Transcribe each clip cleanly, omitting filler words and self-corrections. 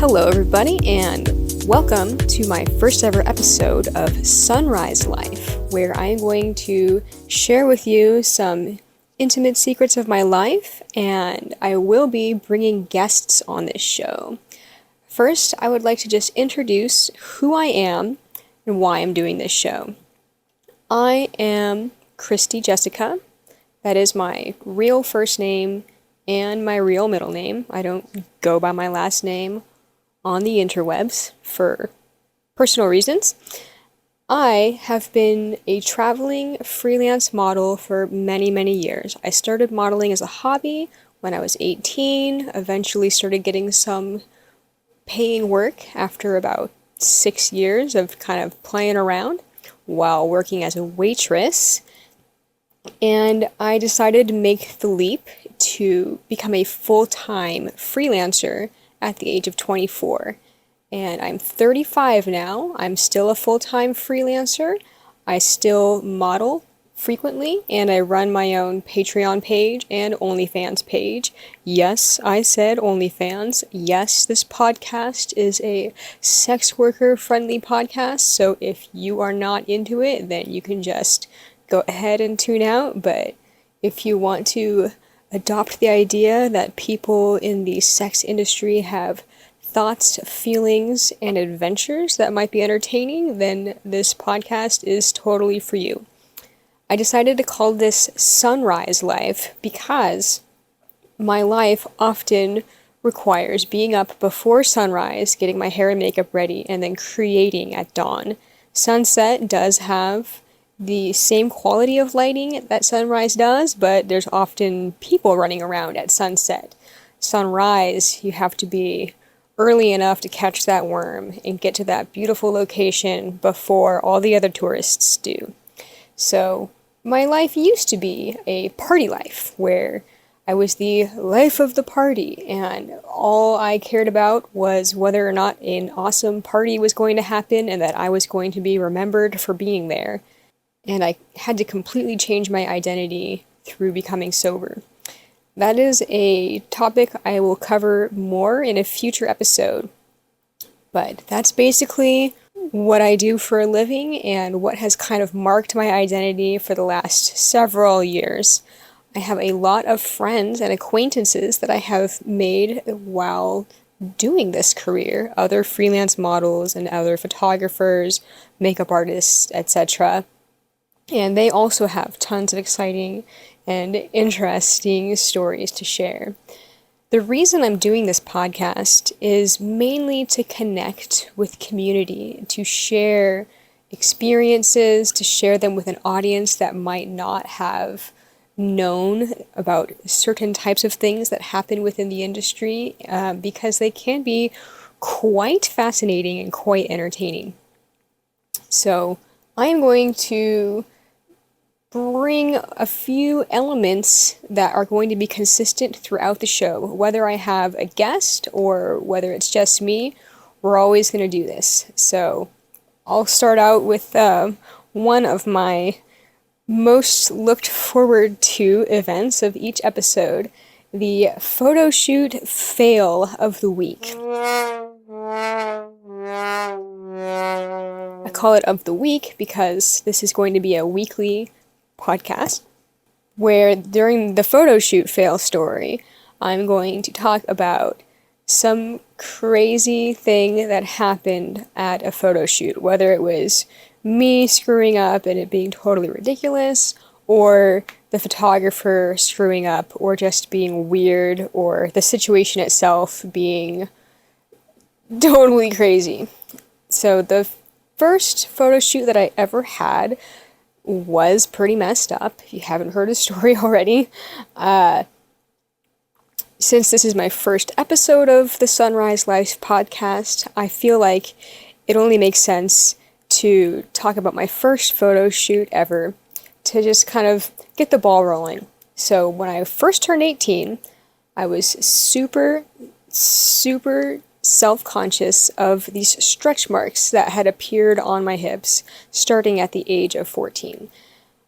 Hello, everybody, and welcome to my first ever episode of Sunrise Life, where I'm going to share with you some intimate secrets of my life, and I will be bringing guests on this show. First, I would like to just introduce who I am and why I'm doing this show. I am Kristy Jessica. That is my real first name and my real middle name. I don't go by my last name on the interwebs for personal reasons. I have been a traveling freelance model for many, many years. I started modeling as a hobby when I was 18, eventually started getting some paying work after about 6 years of kind of playing around while working as a waitress. And I decided to make the leap to become a full-time freelancer at the age of 24. And I'm 35 now. I'm still a full-time freelancer. I still model frequently, and I run my own Patreon page and OnlyFans page. Yes, I said OnlyFans. Yes, this podcast is a sex worker-friendly podcast, so if you are not into it, then you can just go ahead and tune out. But if you want to adopt the idea that people in the sex industry have thoughts, feelings, and adventures that might be entertaining, then this podcast is totally for you. I decided to call this Sunrise Life because my life often requires being up before sunrise, getting my hair and makeup ready, and then creating at dawn. Sunset does have the same quality of lighting that sunrise does, but there's often people running around at sunset. Sunrise, you have to be early enough to catch that worm and get to that beautiful location before all the other tourists do. So my life used to be a party life where I was the life of the party, and all I cared about was whether or not an awesome party was going to happen and that I was going to be remembered for being there. And I had to completely change my identity through becoming sober. That is a topic I will cover more in a future episode. But that's basically what I do for a living and what has kind of marked my identity for the last several years. I have a lot of friends and acquaintances that I have made while doing this career, other freelance models and other photographers, makeup artists, etc. And they also have tons of exciting and interesting stories to share. The reason I'm doing this podcast is mainly to connect with community, to share experiences, to share them with an audience that might not have known about certain types of things that happen within the industry, because they can be quite fascinating and quite entertaining. So I'm going to bring a few elements that are going to be consistent throughout the show. Whether I have a guest or whether it's just me, we're always going to do this. So I'll start out with one of my most looked forward to events of each episode, the photoshoot fail of the week. I call it of the week because this is going to be a weekly podcast where during the photo shoot fail story, I'm going to talk about some crazy thing that happened at a photo shoot, whether it was me screwing up and it being totally ridiculous, or the photographer screwing up, or just being weird, or the situation itself being totally crazy. So the first photo shoot that I ever had was pretty messed up. If you haven't heard the story already, since this is my first episode of the Sunrise Life podcast, I feel like it only makes sense to talk about my first photo shoot ever to just kind of get the ball rolling. So when I first turned 18, I was super self-conscious of these stretch marks that had appeared on my hips starting at the age of 14.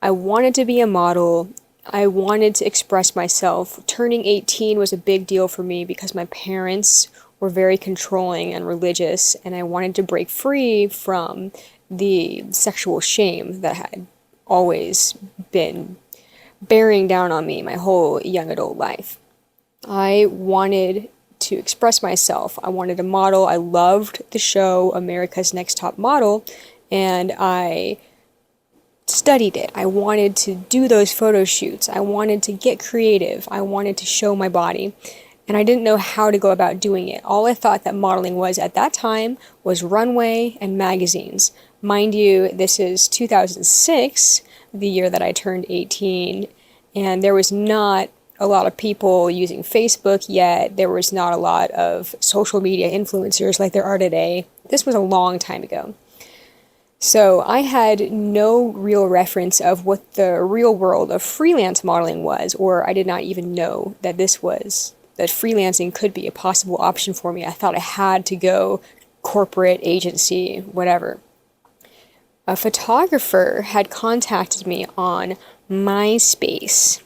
I wanted to be a model. I wanted to express myself. Turning 18 was a big deal for me because my parents were very controlling and religious, and I wanted to break free from the sexual shame that had always been bearing down on me my whole young adult life. I wanted to express myself. I wanted to model. I loved the show America's Next Top Model, and I studied it. I wanted to do those photo shoots. I wanted to get creative. I wanted to show my body, and I didn't know how to go about doing it. All I thought that modeling was at that time was runway and magazines. Mind you, this is 2006, the year that I turned 18, and there was not a lot of people using Facebook yet. There was not a lot of social media influencers like there are today. This was a long time ago. So I had no real reference of what the real world of freelance modeling was, or I did not even know that that freelancing could be a possible option for me. I thought I had to go corporate, agency, whatever. A photographer had contacted me on MySpace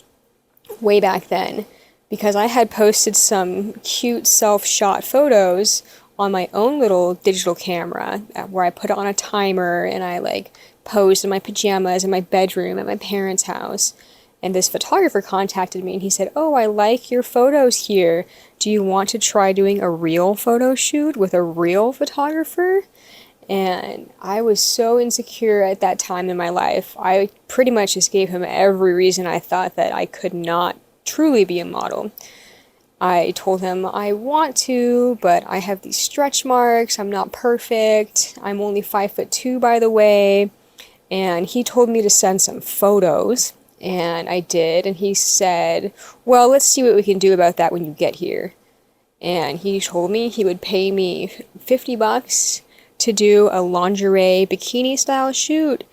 way back then because I had posted some cute self-shot photos on my own little digital camera where I put on a timer and I posed in my pajamas in my bedroom at my parents' house. And this photographer contacted me and he said, "Oh, I like your photos here. Do you want to try doing a real photo shoot with a real photographer?" And I was so insecure at that time in my life. I pretty much just gave him every reason I thought that I could not truly be a model. I told him I want to, but I have these stretch marks. I'm not perfect. I'm only 5'2", by the way. And he told me to send some photos, and I did. And he said, "Well, let's see what we can do about that when you get here." And he told me he would pay me $50 to do a lingerie bikini style shoot,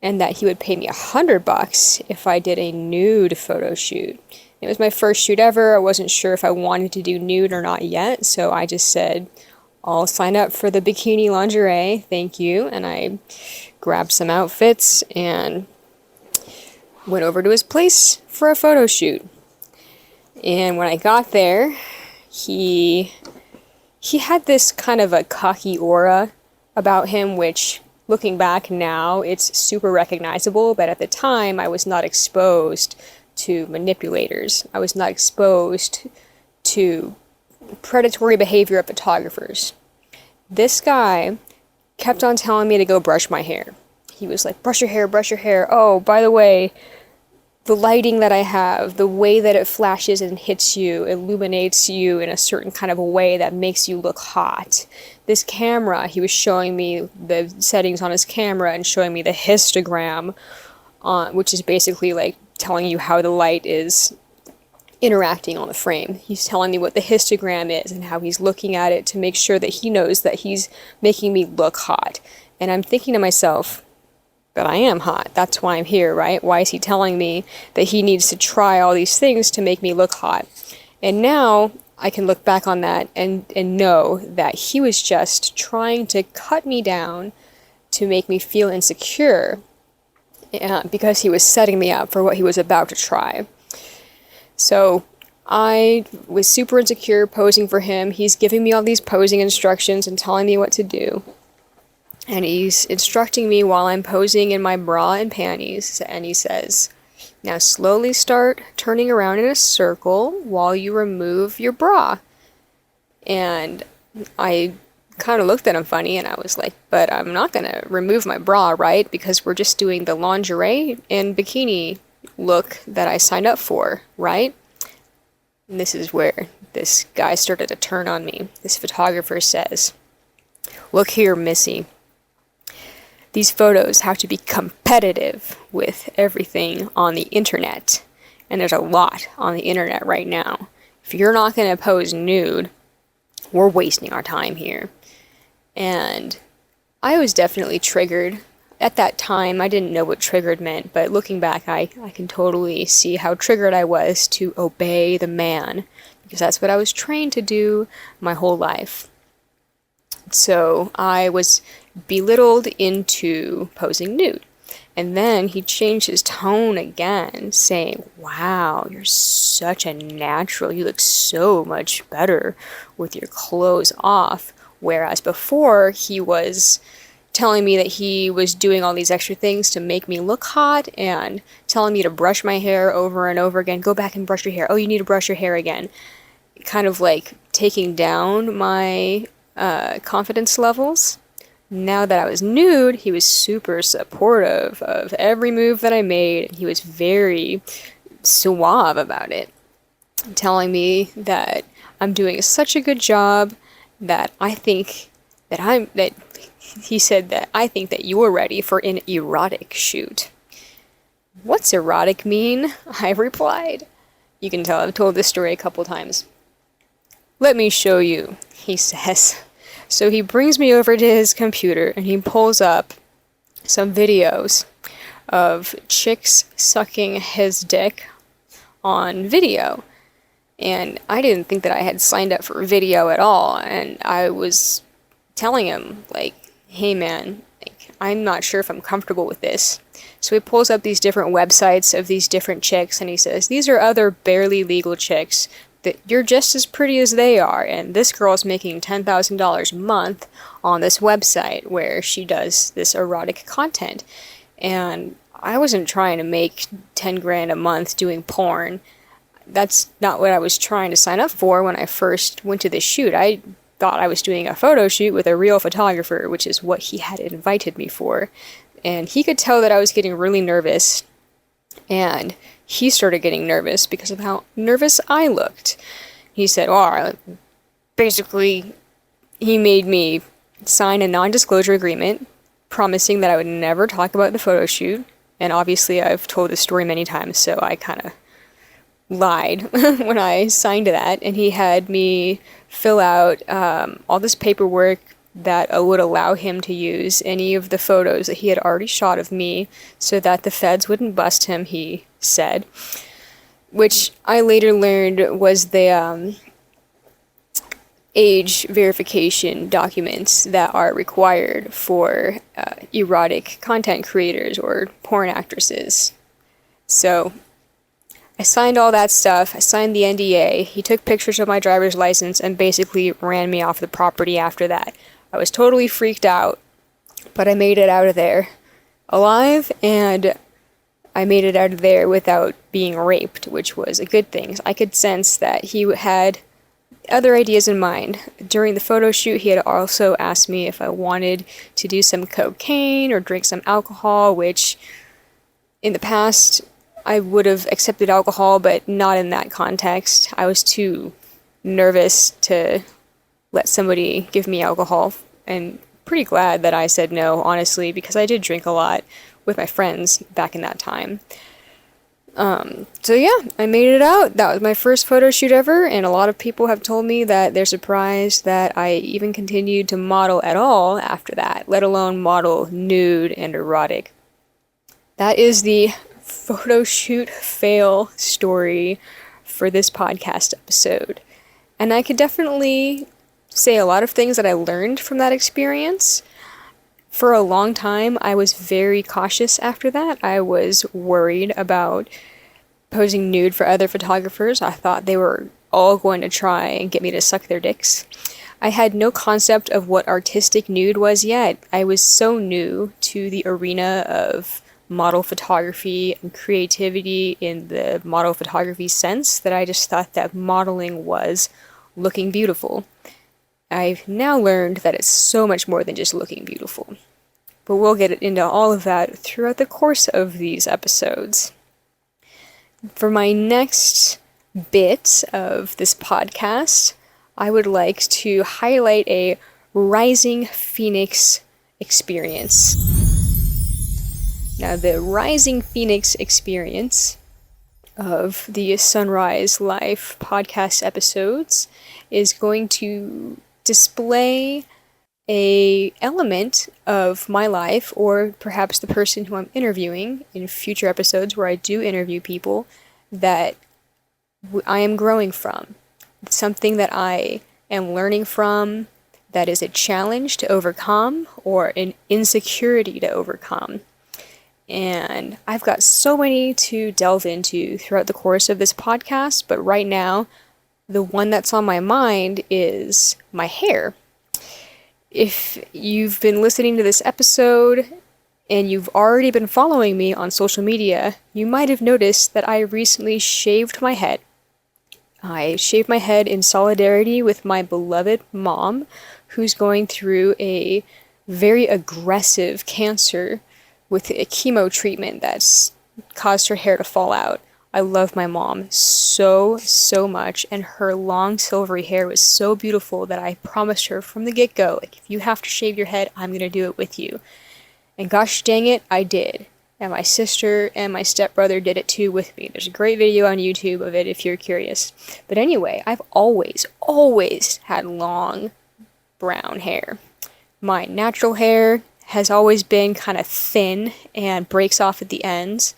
and that he would pay me $100 if I did a nude photo shoot. It was my first shoot ever. I wasn't sure if I wanted to do nude or not yet, so I just said, "I'll sign up for the bikini lingerie, thank you." And I grabbed some outfits and went over to his place for a photo shoot. And when I got there, he had this kind of a cocky aura about him, which, looking back now, it's super recognizable, but at the time I was not exposed to manipulators. I was not exposed to predatory behavior of photographers. This guy kept on telling me to go brush my hair. He was like, brush your hair. Oh, by the way, the lighting that I have, the way that it flashes and hits you, illuminates you in a certain kind of a way that makes you look hot. This camera, he was showing me the settings on his camera and showing me the histogram, which is basically like telling you how the light is interacting on the frame. He's telling me what the histogram is and how he's looking at it to make sure that he knows that he's making me look hot. And I'm thinking to myself, but I am hot. That's why I'm here, right? Why is he telling me that he needs to try all these things to make me look hot? And now I can look back on that and know that he was just trying to cut me down to make me feel insecure, because he was setting me up for what he was about to try. So I was super insecure posing for him. He's giving me all these posing instructions and telling me what to do. And he's instructing me while I'm posing in my bra and panties. And he says, "Now slowly start turning around in a circle while you remove your bra." And I kind of looked at him funny and I was like, "But I'm not going to remove my bra, right? Because we're just doing the lingerie and bikini look that I signed up for, right?" And this is where this guy started to turn on me. This photographer says, "Look here, Missy. These photos have to be competitive with everything on the internet. And there's a lot on the internet right now. If you're not going to pose nude, we're wasting our time here." And I was definitely triggered. At that time, I didn't know what triggered meant, but looking back, I can totally see how triggered I was to obey the man, because that's what I was trained to do my whole life. So I was belittled into posing nude. And then he changed his tone again, saying, "Wow, you're such a natural. You look so much better with your clothes off." Whereas before, he was telling me that he was doing all these extra things to make me look hot and telling me to brush my hair over and over again. Go back and brush your hair. Oh, you need to brush your hair again. Kind of like taking down my confidence levels. Now that I was nude, he was super supportive of every move that I made. He was very suave about it, telling me that I'm doing such a good job, that I think that he said that I think that you're ready for an erotic shoot. What's erotic mean? I replied. You can tell I've told this story a couple times. "Let me show you," he says. So he brings me over to his computer and he pulls up some videos of chicks sucking his dick on video. And I didn't think that I had signed up for video at all. And I was telling him, like, "Hey man, like, I'm not sure if I'm comfortable with this." So he pulls up these different websites of these different chicks and he says, "These are other barely legal chicks that you're just as pretty as they are, and this girl's making $10,000 a month on this website where she does this erotic content." And I wasn't trying to make 10 grand a month doing porn. That's not what I was trying to sign up for when I first went to the shoot. I thought I was doing a photo shoot with a real photographer, which is what he had invited me for. And he could tell that I was getting really nervous, and he started getting nervous because of how nervous I looked. He said, "Oh, basically, he made me sign a non-disclosure agreement promising that I would never talk about the photo shoot." And obviously I've told this story many times, so I kind of lied when I signed that. And he had me fill out all this paperwork that would allow him to use any of the photos that he had already shot of me so that the feds wouldn't bust him, he said. Which I later learned was the age verification documents that are required for erotic content creators or porn actresses. So I signed all that stuff. I signed the NDA. He took pictures of my driver's license and basically ran me off the property after that. I was totally freaked out, but I made it out of there alive, and I made it out of there without being raped, which was a good thing. I could sense that he had other ideas in mind. During the photo shoot, he had also asked me if I wanted to do some cocaine or drink some alcohol, which in the past I would have accepted alcohol, but not in that context. I was too nervous to let somebody give me alcohol, and pretty glad that I said no, honestly, because I did drink a lot with my friends back in that time. So yeah, I made it out. That was my first photo shoot ever, and a lot of people have told me that they're surprised that I even continued to model at all after that, let alone model nude and erotic. That is the photo shoot fail story for this podcast episode. And I could definitely say a lot of things that I learned from that experience. For a long time, I was very cautious after that. I was worried about posing nude for other photographers. I thought they were all going to try and get me to suck their dicks. I had no concept of what artistic nude was yet. I was so new to the arena of model photography and creativity in the model photography sense that I just thought that modeling was looking beautiful. I've now learned that it's so much more than just looking beautiful. But we'll get into all of that throughout the course of these episodes. For my next bit of this podcast, I would like to highlight a rising phoenix experience. Now, the rising phoenix experience of the Sunrise Life podcast episodes is going to display a element of my life, or perhaps the person who I'm interviewing in future episodes where I do interview people, that I am growing from. It's something that I am learning from, that is a challenge to overcome or an insecurity to overcome. And I've got so many to delve into throughout the course of this podcast, but right now, the one that's on my mind is my hair. If you've been listening to this episode and you've already been following me on social media, you might have noticed that I recently shaved my head. I shaved my head in solidarity with my beloved mom, who's going through a very aggressive cancer with a chemo treatment that's caused her hair to fall out. I love my mom so, so much, and her long silvery hair was so beautiful that I promised her from the get-go, like, if you have to shave your head, I'm gonna do it with you. And gosh dang it, I did. And my sister and my stepbrother did it too with me. There's a great video on YouTube of it if you're curious. But anyway, I've always had long brown hair. My natural hair has always been kind of thin and breaks off at the ends.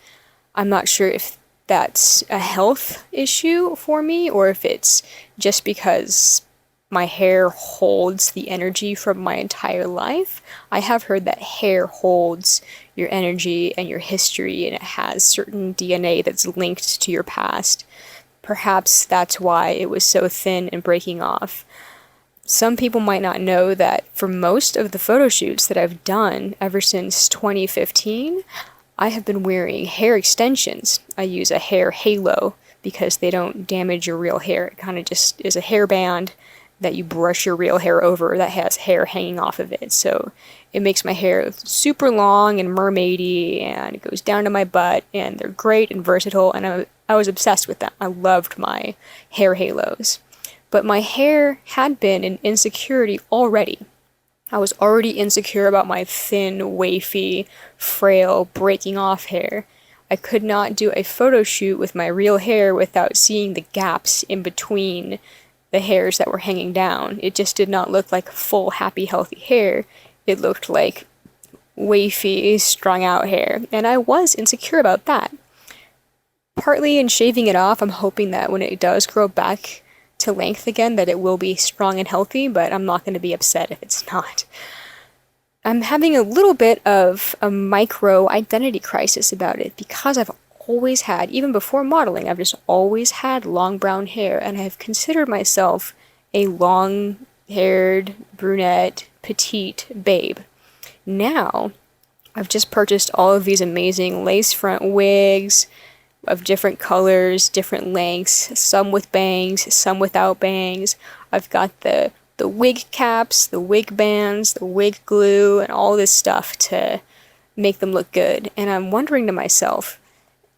I'm not sure if that's a health issue for me or if it's just because my hair holds the energy from my entire life. I have heard that hair holds your energy and your history, and it has certain DNA that's linked to your past. Perhaps that's why it was so thin and breaking off. Some people might not know that for most of the photo shoots that I've done ever since 2015, I have been wearing hair extensions. I use a hair halo because they don't damage your real hair. It kind of just is a hairband that you brush your real hair over that has hair hanging off of it. So it makes my hair super long and mermaidy, and it goes down to my butt, and they're great and versatile, and I was obsessed with them. I loved my hair halos. But my hair had been an insecurity already. I was already insecure about my thin, wafy, frail, breaking off hair. I could not do a photo shoot with my real hair without seeing the gaps in between the hairs that were hanging down. It just did not look like full, happy, healthy hair. It looked like wafy, strung out hair, and I was insecure about that. Partly in shaving it off, I'm hoping that when it does grow back to length again, that it will be strong and healthy, but I'm not going to be upset if it's not. I'm having a little bit of a micro identity crisis about it because I've always had, even before modeling, I've just always had long brown hair, and I've considered myself a long-haired, brunette, petite babe. Now, I've just purchased all of these amazing lace front wigs of different colors, different lengths, some with bangs, some without bangs. I've got the wig caps, the wig bands, the wig glue, and all this stuff to make them look good. And I'm wondering to myself,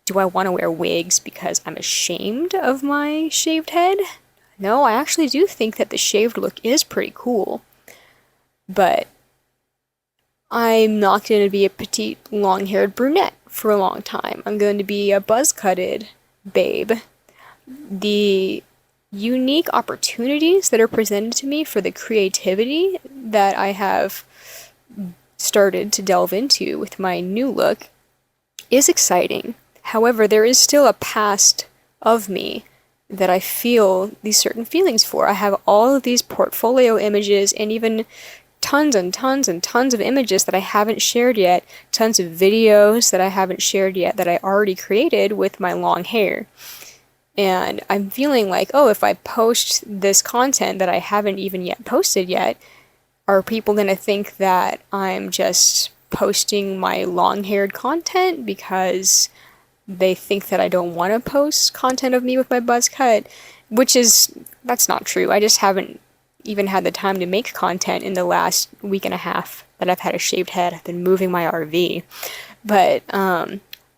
do I want to wear wigs because I'm ashamed of my shaved head? No, I actually do think that the shaved look is pretty cool. But I'm not going to be a petite, long-haired brunette for a long time. I'm going to be a buzz-cutted babe. The unique opportunities that are presented to me for the creativity that I have started to delve into with my new look is exciting. However, there is still a past of me that I feel these certain feelings for. I have all of these portfolio images and even tons and tons and tons of images that I haven't shared yet, tons of videos that I haven't shared yet that I already created with my long hair. And I'm feeling like, oh, if I post this content that I haven't even yet posted yet, are people going to think that I'm just posting my long-haired content because they think that I don't want to post content of me with my buzz cut? That's not true. I just haven't even had the time to make content in the last week and a half that I've had a shaved head. I've been moving my RV. But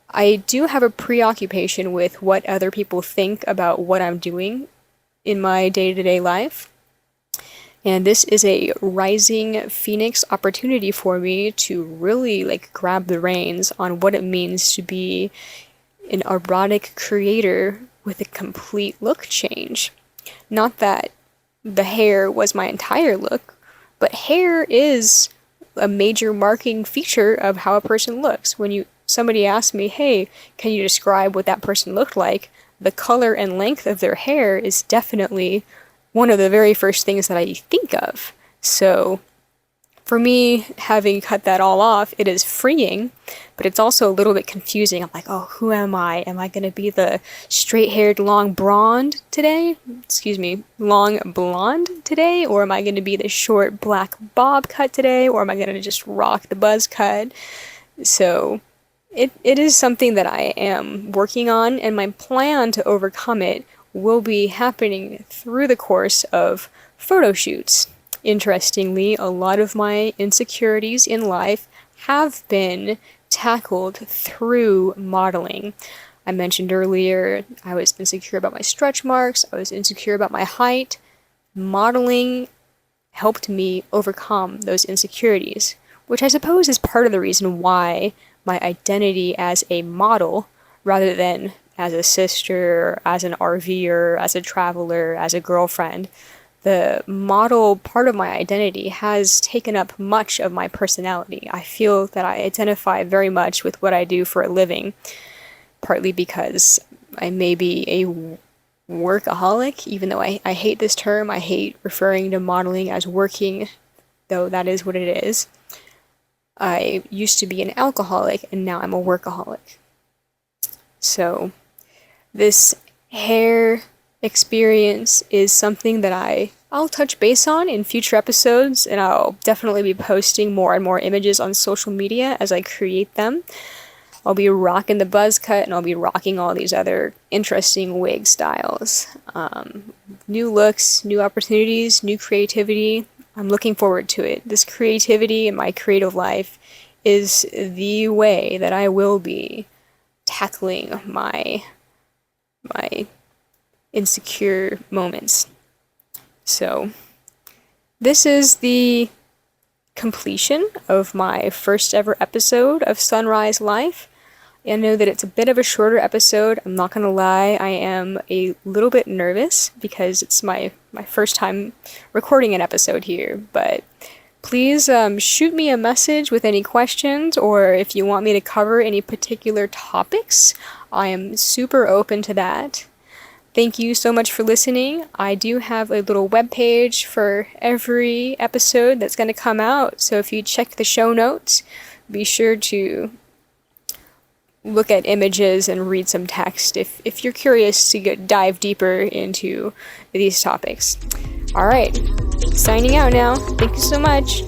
I do have a preoccupation with what other people think about what I'm doing in my day-to-day life. And this is a rising phoenix opportunity for me to really grab the reins on what it means to be an erotic creator with a complete look change. Not that the hair was my entire look, but hair is a major marking feature of how a person looks. When somebody asks me, hey, can you describe what that person looked like? The color and length of their hair is definitely one of the very first things that I think of. So for me, having cut that all off, it is freeing, but it's also a little bit confusing. I'm like, oh, who am I? Am I going to be the straight-haired long blonde today? Long blonde today? Or am I going to be the short black bob cut today? Or am I going to just rock the buzz cut? So it is something that I am working on, and my plan to overcome it will be happening through the course of photo shoots. Interestingly, a lot of my insecurities in life have been tackled through modeling. I mentioned earlier I was insecure about my stretch marks, I was insecure about my height. Modeling helped me overcome those insecurities, which I suppose is part of the reason why my identity as a model, rather than as a sister, as an RVer, as a traveler, as a girlfriend, the model part of my identity has taken up much of my personality. I feel that I identify very much with what I do for a living, partly because I may be a workaholic, even though I hate this term. I hate referring to modeling as working, though that is what it is. I used to be an alcoholic, and now I'm a workaholic. So this hair experience is something that I'll touch base on in future episodes, and I'll definitely be posting more and more images on social media as I create them. I'll be rocking the buzz cut, and I'll be rocking all these other interesting wig styles. New looks, new opportunities, new creativity. I'm looking forward to it. This creativity in my creative life is the way that I will be tackling my insecure moments. So this is the completion of my first ever episode of Sunrise Life. I know that it's a bit of a shorter episode. I'm not gonna lie, I am a little bit nervous because it's my first time recording an episode here, but please shoot me a message with any questions, or if you want me to cover any particular topics. I am super open to that. Thank you so much for listening. I do have a little webpage for every episode that's going to come out, so if you check the show notes, be sure to look at images and read some text if you're curious to dive deeper into these topics. Alright, signing out now. Thank you so much.